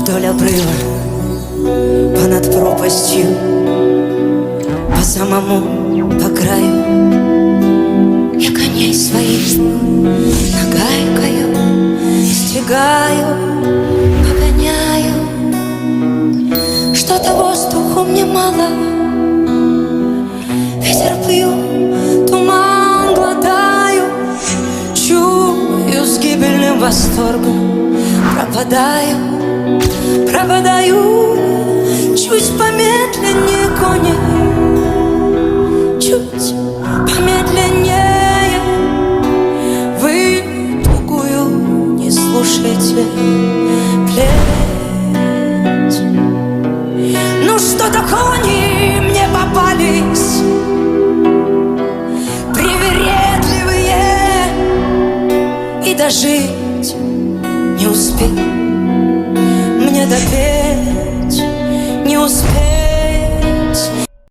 вдоль обрыва, понад пропастью, по самому, по краю. Я коней своих нагайкою стегаю, погоняю. Что-то воздуху мне мало, ветер пью, туман глотаю, чую с гибельным восторгом, пропадаю, чуть помедленнее кони, чуть помедленнее. Вы тугую не слушайте,